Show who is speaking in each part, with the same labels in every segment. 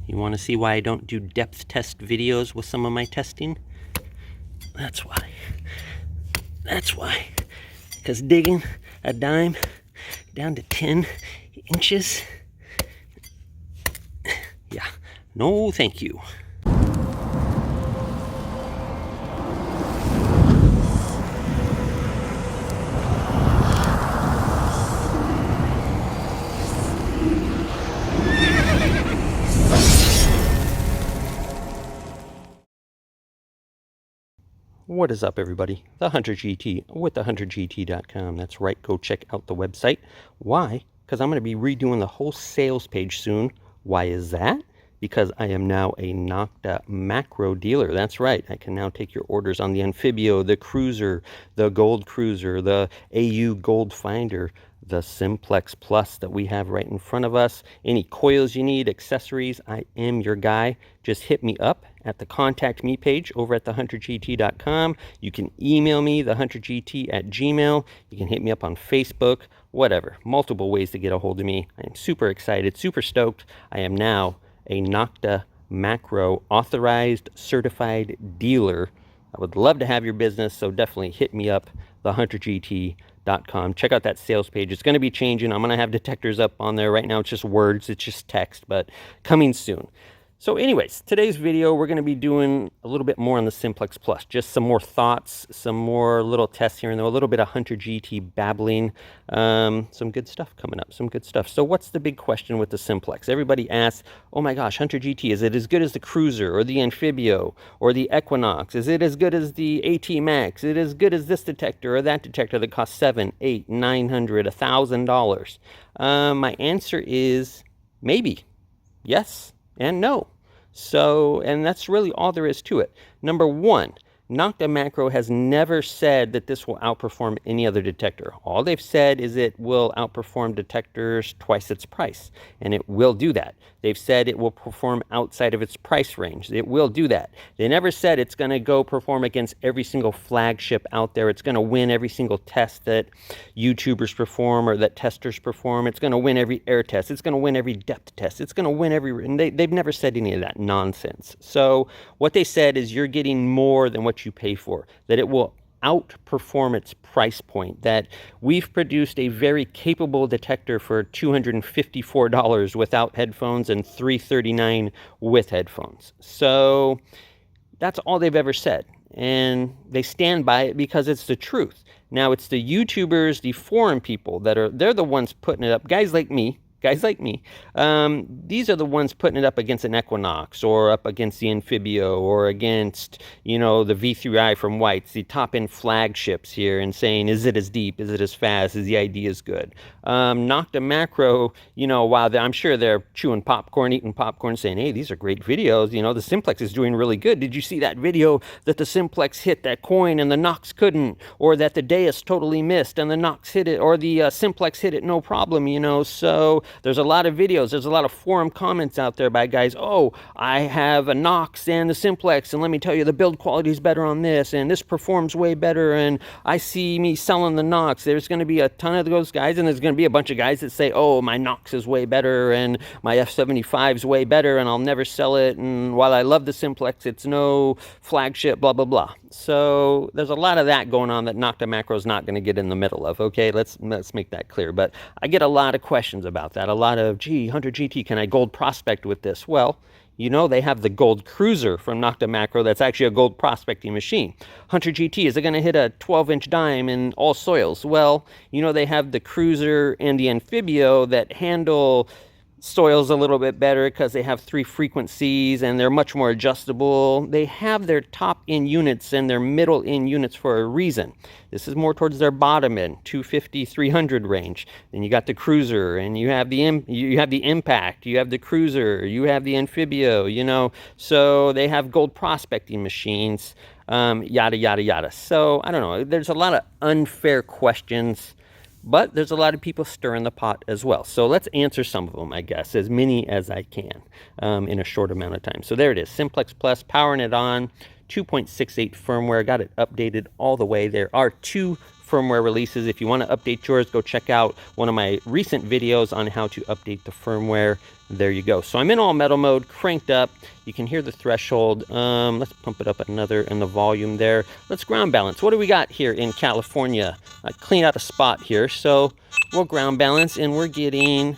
Speaker 1: You want to see why I don't do depth test videos with some of my testing? That's why. That's why. Because digging a dime down to 10 inches, yeah, no thank you. What is up, everybody? TheHunterGT with TheHunterGT.com. That's right, go check out the website. Why? Because I'm going to be redoing the whole sales page soon. Why is that? Because I am now a Nokta Makro dealer. That's right, I can now take your orders on the Amphibio, the Cruiser, the Gold Cruiser, the AU Gold Finder, the Simplex Plus that we have right in front of us. Any coils you need, accessories, I am your guy. Just hit me up at the contact me page over at thehuntergt.com. You can email me, thehuntergt@gmail. You can hit me up on Facebook, whatever. Multiple ways to get a hold of me. I am super excited, super stoked. I am now a Nokta Makro authorized, certified dealer. I would love to have your business, so definitely hit me up, thehuntergt.com. Check out that sales page. It's going to be changing. I'm going to have detectors up on there. Right now it's just words, it's just text, but coming soon. So anyways, today's video, we're going to be doing a little bit more on the Simplex Plus. Just some more thoughts, some more little tests here and there, a little bit of Hunter GT babbling. Some good stuff coming up, some good stuff. So what's the big question with the Simplex? Everybody asks, oh my gosh, Hunter GT, is it as good as the Cruiser or the Amphibio or the Equinox? Is it as good as the AT Max? Is it as good as this detector or that detector that costs $700, $800, $900, $1,000? My answer is maybe. Yes and no. So, and that's really all there is to it. Number one, Nokta Makro has never said that this will outperform any other detector. All they've said is it will outperform detectors twice its price, and it will do that. They've said it will perform outside of its price range. It will do that. They never said it's going to go perform against every single flagship out there. It's going to win every single test that YouTubers perform or that testers perform. It's going to win every air test. It's going to win every depth test. It's going to win every... And they've never said any of that nonsense. So what they said is you're getting more than what you pay for, that it will outperform its price point, that we've produced a very capable detector for $254 without headphones and $339 with headphones. So that's all they've ever said, and they stand by it because it's the truth. Now it's the YouTubers, the forum people they're the ones putting it up, guys like me. These are the ones putting it up against an Equinox or up against the Amphibio or against, you know, the V3i from White's, the top-end flagships here, and saying, is it as deep? Is it as fast? Is the idea as good? Nokta Makro, you know, while I'm sure they're chewing popcorn, eating popcorn, saying, hey, these are great videos. You know, the Simplex is doing really good. Did you see that video that the Simplex hit that coin and the Nox couldn't? Or that the Deus totally missed and the Nox hit it, or the Simplex hit it no problem, you know? So there's a lot of videos, there's a lot of forum comments out there by guys, oh, I have a Nox and the Simplex, and let me tell you, the build quality is better on this, and this performs way better, and I see me selling the Nox. There's going to be a ton of those guys, and there's going to be a bunch of guys that say, oh, my Nox is way better, and my F75 is way better, and I'll never sell it, and while I love the Simplex, it's no flagship, blah, blah, blah. So there's a lot of that going on that Nokta Makro is not going to get in the middle of, okay? Let's make that clear. But I get a lot of questions about that. A lot of, gee, Hunter GT, can I gold prospect with this? Well, you know, they have the Gold Cruiser from Nokta Makro that's actually a gold prospecting machine. Hunter GT, is it going to hit a 12-inch dime in all soils? Well, you know, they have the Cruiser and the Amphibio that handle soils a little bit better because they have 3 frequencies and they're much more adjustable. They have their top end units and their middle end units for a reason. This is more towards their bottom end, 250, 300 range. Then you got the Cruiser, and you have the Impact, you have the Cruiser, you have the Amphibio, you know. So they have gold prospecting machines, yada, yada, yada. So I don't know. There's a lot of unfair questions, but there's a lot of people stirring the pot as well. So let's answer some of them, I guess, as many as I can in a short amount of time. So there it is, Simplex Plus, powering it on, 2.68 firmware, got it updated all the way. There are 2 firmware releases. If you want to update yours, go check out one of my recent videos on how to update the firmware. There you go. So I'm in all metal mode, cranked up. You can hear the threshold. Let's pump it up another in the volume there. Let's ground balance. What do we got here in California? I cleaned out a spot here, so we'll ground balance, and we're getting,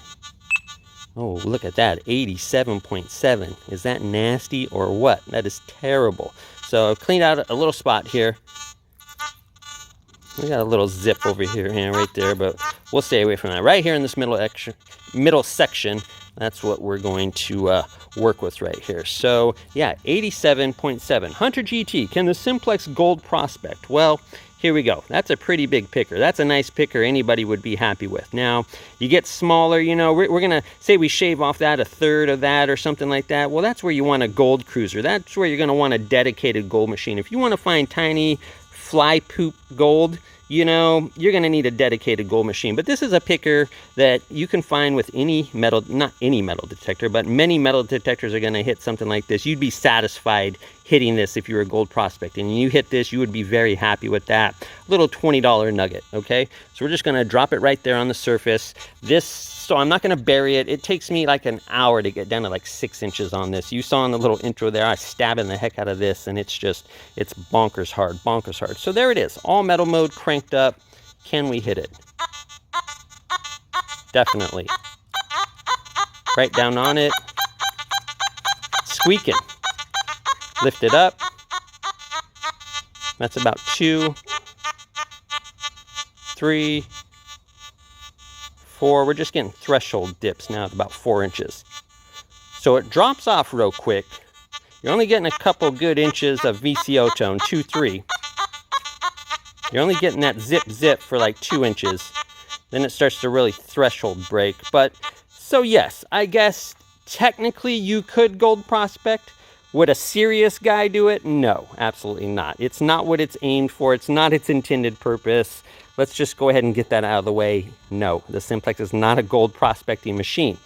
Speaker 1: oh, look at that, 87.7. Is that nasty or what? That is terrible. So I've cleaned out a little spot here. We got a little zip over here and right there, but we'll stay away from that. Right here in this middle section, that's what we're going to work with right here. So yeah, 87.7. Hunter GT, can the Simplex Gold prospect? Well, here we go. That's a pretty big picker. That's a nice picker anybody would be happy with. Now, you get smaller, you know, we're going to say we shave off that, a third of that or something like that. Well, that's where you want a gold cruiser. That's where you're going to want a dedicated gold machine. If you want to find tiny fly poop gold, you know, you're going to need a dedicated gold machine. But this is a picker that you can find with any metal, not any metal detector, but many metal detectors are going to hit something like this. You'd be satisfied hitting this if you were gold prospecting. And you hit this, you would be very happy with that little $20 nugget, okay? So we're just going to drop it right there on the surface. So I'm not going to bury it. It takes me like an hour to get down to like 6 inches on this. You saw in the little intro there, I stabbing the heck out of this, and it's bonkers hard, bonkers hard. So there it is, all metal mode cranked up. Can we hit it? Definitely. Right down on it. Squeaking. Lift it up. That's about 2, 3, 4. We're just getting threshold dips now at about 4 inches. So it drops off real quick. You're only getting a couple good inches of VCO tone, 2, 3. You're only getting that zip for like 2 inches. Then it starts to really threshold break. But, so yes, I guess technically you could gold prospect. Would a serious guy do it? No, absolutely not. It's not what it's aimed for. It's not its intended purpose. Let's just go ahead and get that out of the way. No, the Simplex is not a gold prospecting machine.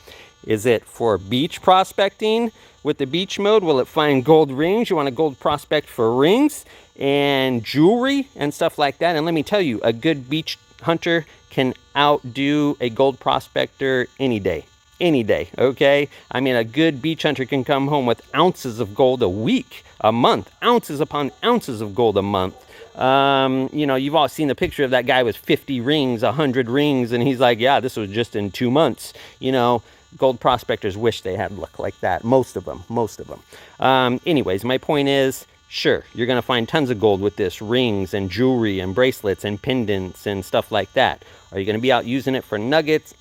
Speaker 1: Is it for beach prospecting with the beach mode? Will it find gold rings? You want a gold prospect for rings and jewelry and stuff like that. And let me tell you, a good beach hunter can outdo a gold prospector any day. Any day, okay? I mean, a good beach hunter can come home with ounces of gold a week, a month, ounces upon ounces of gold a month. You know, you've all seen the picture of that guy with 50 rings, 100 rings, and he's like, yeah, this was just in 2 months. You know, gold prospectors wish they had luck like that. Most of them. Anyways, my point is, sure, you're going to find tons of gold with this, rings and jewelry and bracelets and pendants and stuff like that. Are you going to be out using it for nuggets?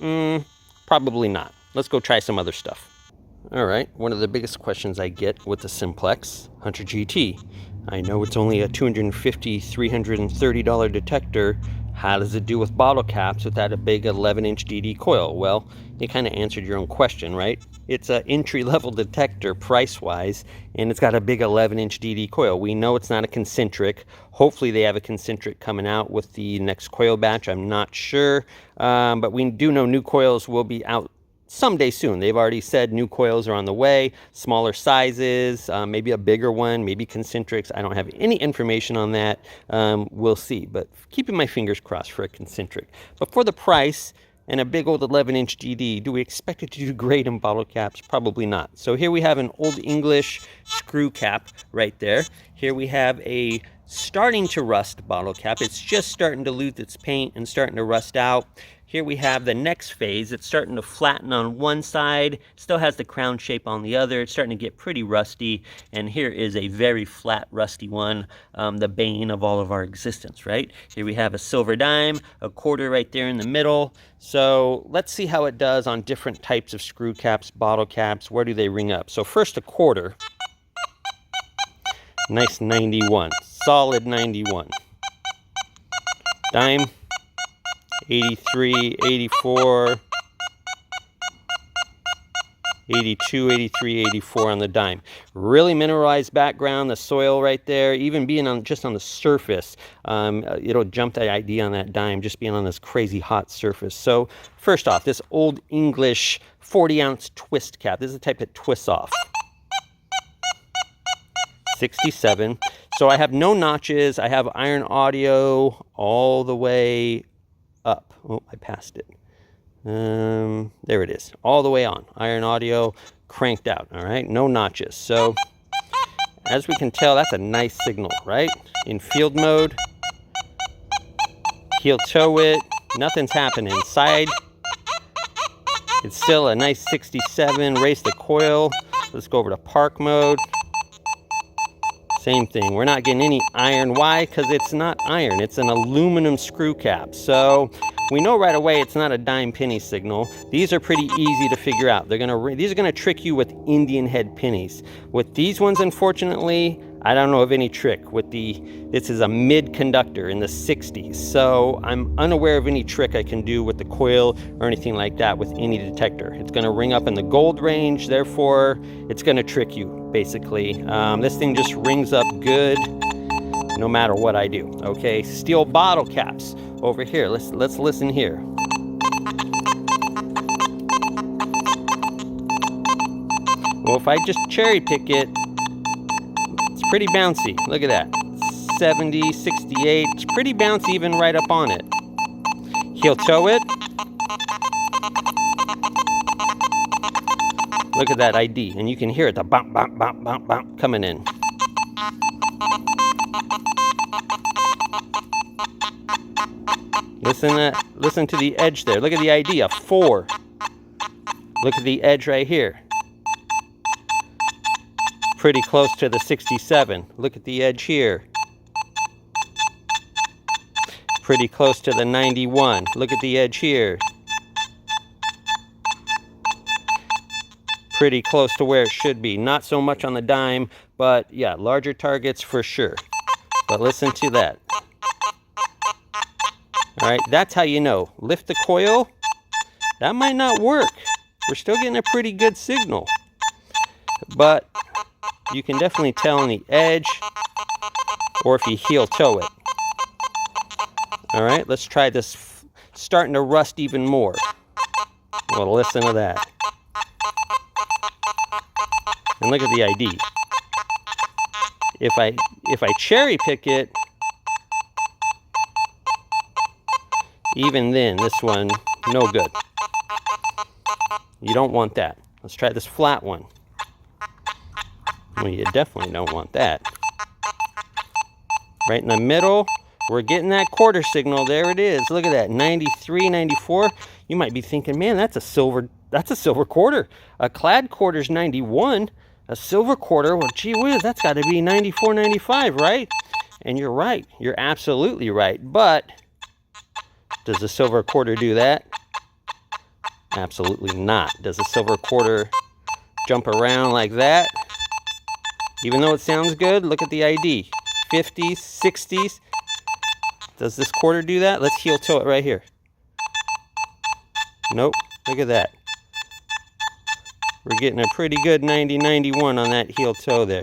Speaker 1: Probably not. Let's go try some other stuff. All right, one of the biggest questions I get with the Simplex Hunter GT. I know it's only a $250, $330 detector. How does it do with bottle caps without a big 11-inch DD coil? Well, you kind of answered your own question, right? It's an entry-level detector price-wise, and it's got a big 11-inch DD coil. We know it's not a concentric. Hopefully they have a concentric coming out with the next coil batch. I'm not sure, but we do know new coils will be out someday soon. They've already said new coils are on the way, smaller sizes, maybe a bigger one, maybe concentrics. I don't have any information on that. We'll see, but keeping my fingers crossed for a concentric. But for the price and a big old 11-inch DD, do we expect it to do great in bottle caps? Probably not. So here we have an Old English screw cap right there. Here we have a starting to rust bottle cap. It's just starting to lose its paint and starting to rust out. Here we have the next phase. It's starting to flatten on one side, still has the crown shape on the other. It's starting to get pretty rusty, and here is a very flat, rusty one, the bane of all of our existence, right? Here we have a silver dime, a quarter right there in the middle. So let's see how it does on different types of screw caps, bottle caps. Where do they ring up? So first a quarter. Nice 91, solid 91. Dime. 83, 84, 82, 83, 84 on the dime. Really mineralized background, the soil right there, even being on just on the surface, it'll jump the ID on that dime, just being on this crazy hot surface. So first off, this Old English 40-ounce twist cap. This is the type that twists off. 67. So I have no notches. I have iron audio all the way up. Oh, I passed it. There it is. All the way on. Iron audio cranked out. All right. No notches. So as we can tell, that's a nice signal, right? In field mode, heel toe it. Nothing's happening. Side. It's still a nice 67. Raise the coil. Let's go over to park mode. Same thing. We're not getting any iron. Why? Because it's not iron. It's an aluminum screw cap. So we know right away it's not a dime penny signal. These are pretty easy to figure out. These are gonna trick you with Indian head pennies. With these ones, unfortunately, I don't know of any trick. This is a mid conductor in the 60s. So I'm unaware of any trick I can do with the coil or anything like that with any detector. It's gonna ring up in the gold range, therefore it's gonna trick you, basically. This thing just rings up good no matter what I do. Okay, steel bottle caps over here. Let's listen here. Well, if I just cherry pick it, it's pretty bouncy. Look at that. 70, 68. It's pretty bouncy even right up on it. Heel toe it. Look at that ID, and you can hear it, the bump, bump, bump, bump, bump coming in. Listen to the edge there. Look at the ID, a 4. Look at the edge right here. Pretty close to the 67. Look at the edge here. Pretty close to the 91. Look at the edge here. Pretty close to where it should be. Not so much on the dime, but yeah, larger targets for sure. But listen to that. All right, that's how you know. Lift the coil. That might not work. We're still getting a pretty good signal. But you can definitely tell on the edge or if you heel toe it. All right, let's try this. Starting to rust even more. Well, listen to that. And look at the ID. If I cherry pick it, even then, this one, no good. You don't want that. Let's try this flat one. Well, you definitely don't want that. Right in the middle, we're getting that quarter signal. There it is. Look at that, 93, 94. You might be thinking, man, that's a silver quarter. A clad quarter's 91. A silver quarter, well, gee whiz, that's got to be 94, 95, right? And you're right. You're absolutely right. But does a silver quarter do that? Absolutely not. Does a silver quarter jump around like that? Even though it sounds good, look at the ID. 50s, 60s. Does this quarter do that? Let's heel toe it right here. Nope. Look at that. We're getting a pretty good 90, 91 on that heel toe there.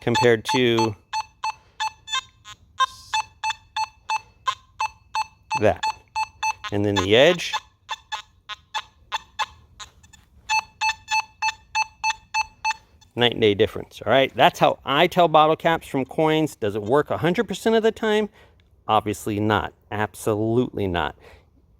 Speaker 1: Compared to that. And then the edge. Night and day difference. All right, that's how I tell bottle caps from coins. Does it work 100% of the time? Obviously not. Absolutely not.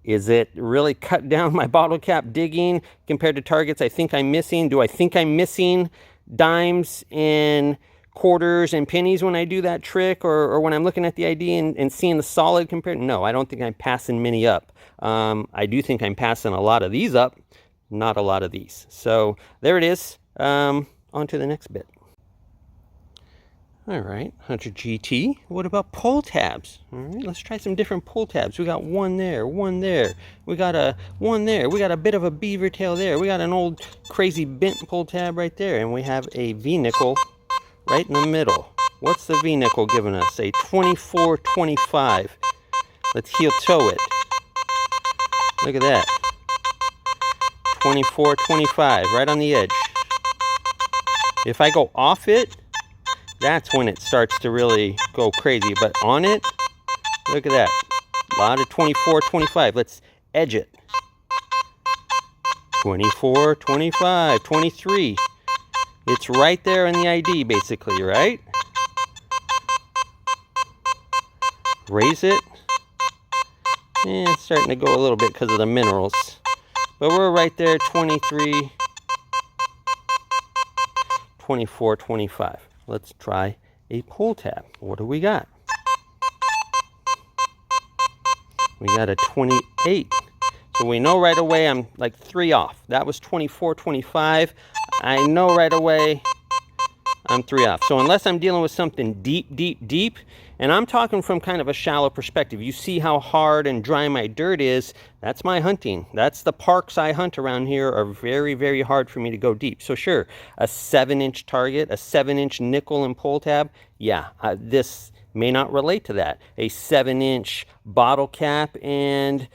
Speaker 1: Is it really cut down my bottle cap digging compared to targets I think I'm missing? Do I think I'm missing dimes and quarters and pennies when I do that trick, or when I'm looking at the ID and seeing the solid compared? No, I don't think I'm passing many up. I do think I'm passing a lot of these up, not a lot of these. So there it is. On to the next bit. All right, HunterGT. What about pull tabs? All right, let's try some different pull tabs. We got one there, one there. We got a one there. We got a bit of a beaver tail there. We got an old crazy bent pull tab right there, and we have a V-nickel right in the middle. What's the V-nickel giving us? A 24-25. Let's heel toe it. Look at that. 24-25, right on the edge. If I go off it, that's when it starts to really go crazy. But on it, look at that. A lot of 24-25. Let's edge it. 24-25, 23. It's right there in the ID, basically, right? Raise it. And it's starting to go a little bit because of the minerals. But we're right there, 23, 24, 25. Let's try a pull tab. What do we got? We got a 28. So we know right away I'm like 3 off. That was 24, 25. I know right away I'm 3 off. So unless I'm dealing with something deep, deep, deep, and I'm talking from kind of a shallow perspective. You see how hard and dry my dirt is. That's my hunting. That's the parks I hunt around here are very, very hard for me to go deep. So sure, a 7-inch target, a 7-inch nickel and pull tab, yeah, this may not relate to that. A 7-inch bottle cap and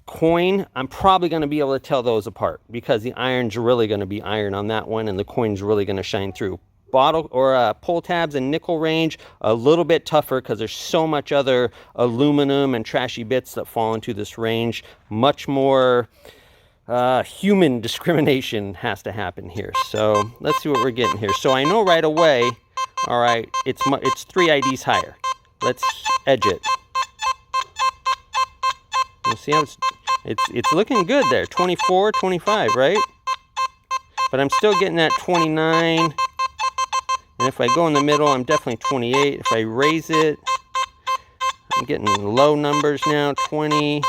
Speaker 1: coin, I'm probably going to be able to tell those apart because the iron's really going to be iron on that one and the coin's really going to shine through. Bottle or pull tabs and nickel range, a little bit tougher because there's so much other aluminum and trashy bits that fall into this range. Much more human discrimination has to happen here. So let's see what we're getting here. So I know right away, all right, it's 3 IDs higher. Let's edge it. You see how it's looking good there. 24, 25, right? But I'm still getting that 29. And if I go in the middle, I'm definitely 28. If I raise it, I'm getting low numbers now, 20,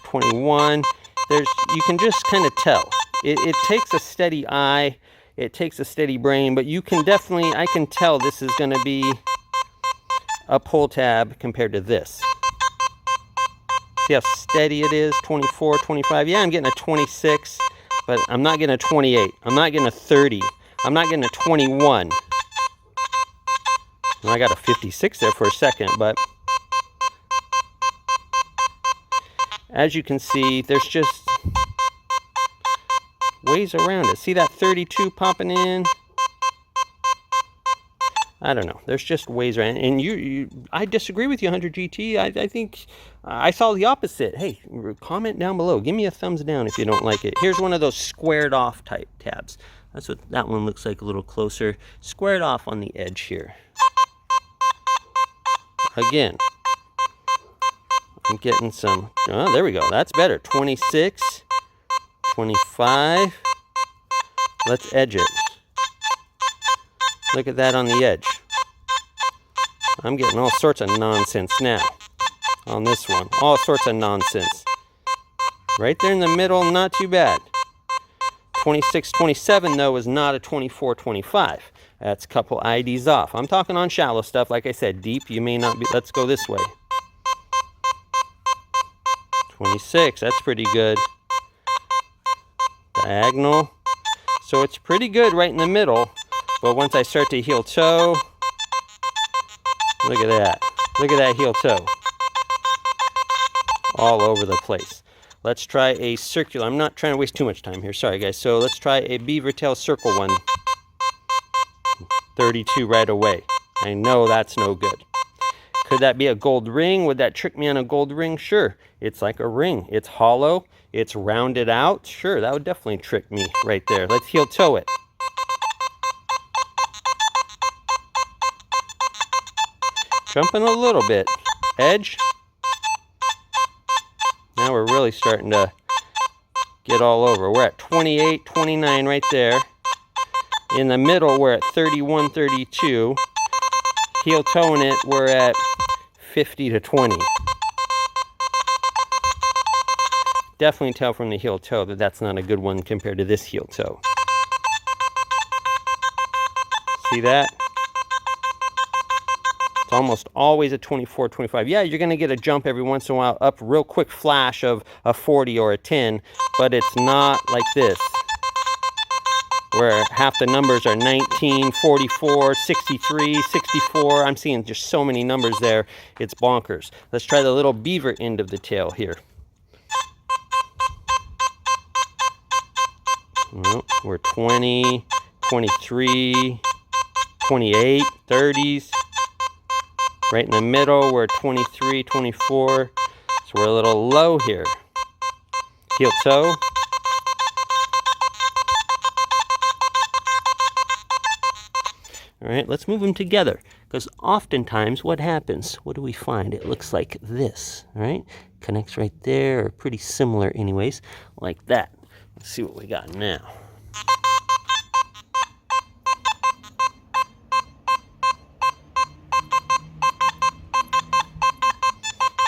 Speaker 1: 21. You can just kind of tell. It takes a steady eye, it takes a steady brain, but you can definitely, I can tell this is going to be a pull tab compared to this. See how steady it is, 24, 25. Yeah, I'm getting a 26, but I'm not getting a 28. I'm not getting a 30. I'm not getting a 21. I got a 56 there for a second, but as you can see, there's just ways around it. See that 32 popping in? I don't know. There's just ways around it. And I disagree with you, TheHunterGT. I think I saw the opposite. Hey, comment down below. Give me a thumbs down if you don't like it. Here's one of those squared off type tabs. That's what that one looks like a little closer. Squared off on the edge here. Again, I'm getting some, oh, there we go. That's better. 26, 25. Let's edge it. Look at that on the edge. I'm getting all sorts of nonsense now on this one. All sorts of nonsense. Right there in the middle, not too bad. 26, 27 though is not a 24, 25. That's a couple IDs off. I'm talking on shallow stuff. Like I said, deep you may not be. Let's go this way. 26, that's pretty good. Diagonal. So it's pretty good right in the middle. But once I start to heel toe, look at that. Look at that heel toe. All over the place. Let's try a circular. I'm not trying to waste too much time here. Sorry, guys. So let's try a beaver tail circle one. 32 right away. I know that's no good. Could that be a gold ring? Would that trick me on a gold ring? Sure. It's like a ring. It's hollow. It's rounded out. Sure, that would definitely trick me right there. Let's heel toe it. Jumping a little bit. Edge. Now we're really starting to get all over. We're at 28, 29 right there. In the middle, we're at 31, 32. Heel toeing it, we're at 50 to 20. Definitely tell from the heel toe that that's not a good one compared to this heel toe. See that? It's almost always a 24, 25. Yeah, you're going to get a jump every once in a while, up real quick flash of a 40 or a 10, but it's not like this, where half the numbers are 19, 44, 63, 64. I'm seeing just so many numbers there. It's bonkers. Let's try the little beaver end of the tail here. Well, we're 20, 23, 28, 30s. Right in the middle, we're 23, 24. So we're a little low here. Heel toe. All right, let's move them together, because oftentimes what happens, what do we find? It looks like this, all right? Connects right there, or pretty similar anyways, like that. Let's see what we got now.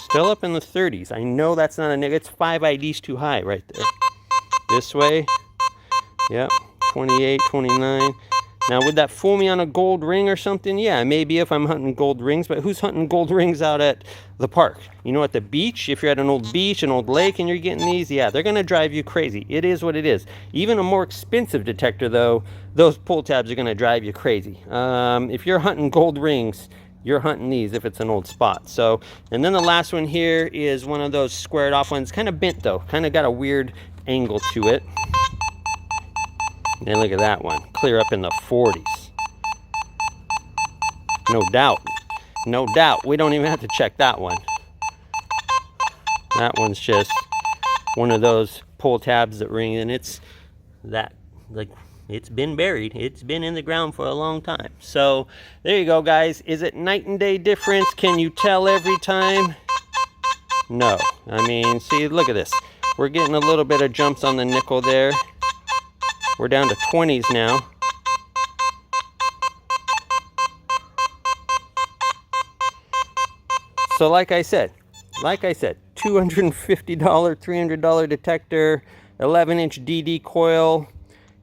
Speaker 1: Still up in the 30s. I know that's not a nigga. It's 5 IDs too high right there. This way. Yep. 28, 29. Now, would that fool me on a gold ring or something? Yeah, maybe if I'm hunting gold rings. But who's hunting gold rings out at the park? You know, at the beach? If you're at an old beach, an old lake, and you're getting these, yeah, they're going to drive you crazy. It is what it is. Even a more expensive detector, though, those pull tabs are going to drive you crazy. If you're hunting gold rings, you're hunting these if it's an old spot. So, and then the last one here is one of those squared off ones. Kind of bent though, kind of got a weird angle to it. And look at that one, clear up in the 40s. No doubt, no doubt. We don't even have to check that one. That one's just one of those pull tabs that ring, and it's that, like, it's been buried. It's been in the ground for a long time. So there you go, guys. Is it night and day difference? Can you tell every time? No. I mean, see, look at this. We're getting a little bit of jumps on the nickel there. We're down to 20s now. So like I said, $250, $300 detector, 11-inch DD coil.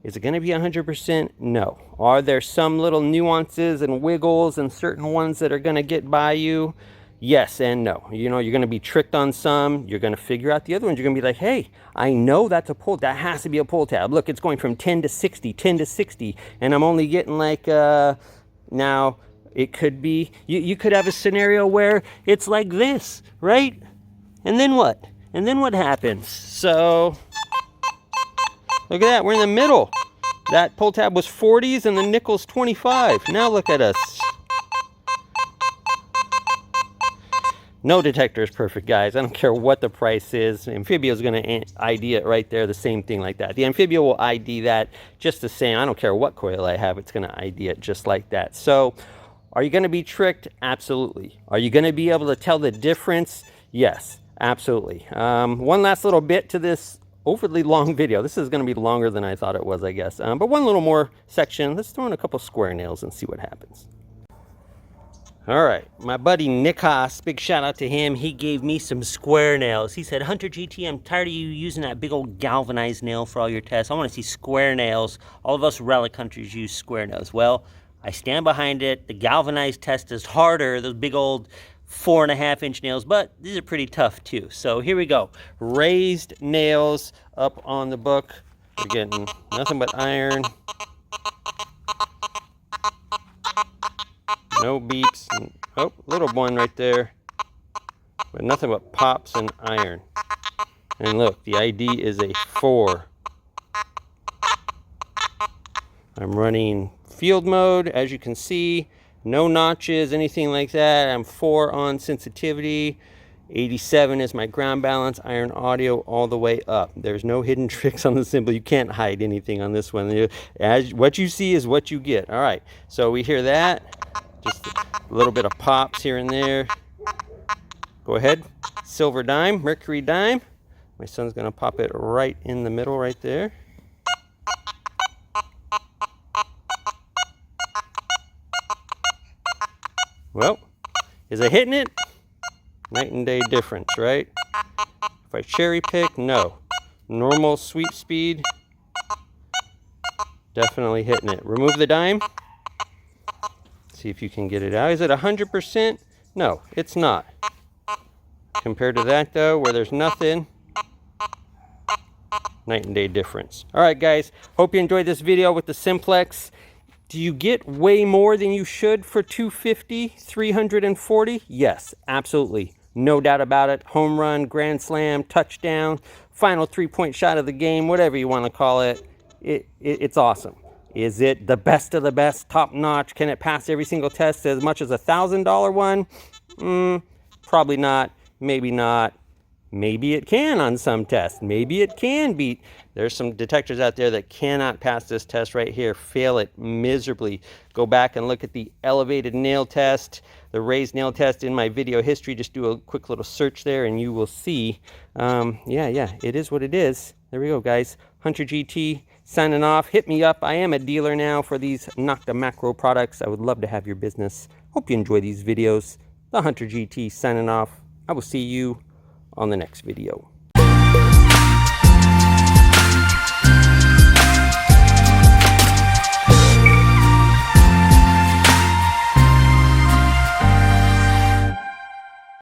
Speaker 1: Is it going to be 100%? No. Are there some little nuances and wiggles and certain ones that are going to get by you? Yes and no. You know, you're going to be tricked on some. You're going to figure out the other ones. You're going to be like, hey, I know that's a pull. That has to be a pull tab. Look, it's going from 10 to 60, 10 to 60. And I'm only getting like, now it could be, you could have a scenario where it's like this, right? And then what? And then what happens? So look at that, we're in the middle. That pull tab was 40s and the nickel's 25. Now look at us. No detector is perfect, guys. I don't care what the price is. Amphibia is going to ID it right there, the same thing like that. The Amphibia will ID that just the same. I don't care what coil I have, it's going to ID it just like that. So, are you going to be tricked? Absolutely. Are you going to be able to tell the difference? Yes, absolutely. One last little bit to this overly long video. This is going to be longer than I thought it was, I guess. But one little more section. Let's throw in a couple square nails and see what happens. All right, my buddy Nikas, big shout out to him. He gave me some square nails. He said, Hunter GT, I'm tired of you using that big old galvanized nail for all your tests. I want to see square nails. All of us relic hunters use square nails. Well, I stand behind it. The galvanized test is harder, those big old 4.5-inch nails, but these are pretty tough too. So here we go. Raised nails up on the book. We're getting nothing but iron. No beeps. Oh, little one right there. But nothing but pops and iron. And look, the ID is a 4. I'm running field mode, as you can see. No notches, anything like that. I'm 4 on sensitivity. 87 is my ground balance. Iron audio all the way up. There's no hidden tricks on the Simple. You can't hide anything on this one. As what you see is what you get. All right, so we hear that. Just a little bit of pops here and there. Go ahead. Silver dime, mercury dime. My son's going to pop it right in the middle right there. Well, is it hitting it? Night and day difference, right? If I cherry pick, no. Normal sweep speed, definitely hitting it. Remove the dime. See if you can get it out. Is it 100%? No, it's not. Compared to that though, where there's nothing, night and day difference. All right, guys, hope you enjoyed this video with the Simplex. Do you get way more than you should for $250, $340? Yes, absolutely. No doubt about it. Home run, grand slam, touchdown, final 3-point shot of the game, whatever you want to call it. It's awesome. Is it the best of the best, top notch? Can it pass every single test as much as $1,000 one? Probably not, maybe not. Maybe it can on some tests. Maybe it can beat. There's some detectors out there that cannot pass this test right here, fail it miserably. Go back and look at the elevated nail test, the raised nail test in my video history. Just do a quick little search there and you will see. Yeah, it is what it is. There we go, guys. Hunter GT signing off. Hit me up. I am a dealer now for these Nokta Makro products. I would love to have your business. Hope you enjoy these videos. The Hunter GT signing off. I will see you on the next video.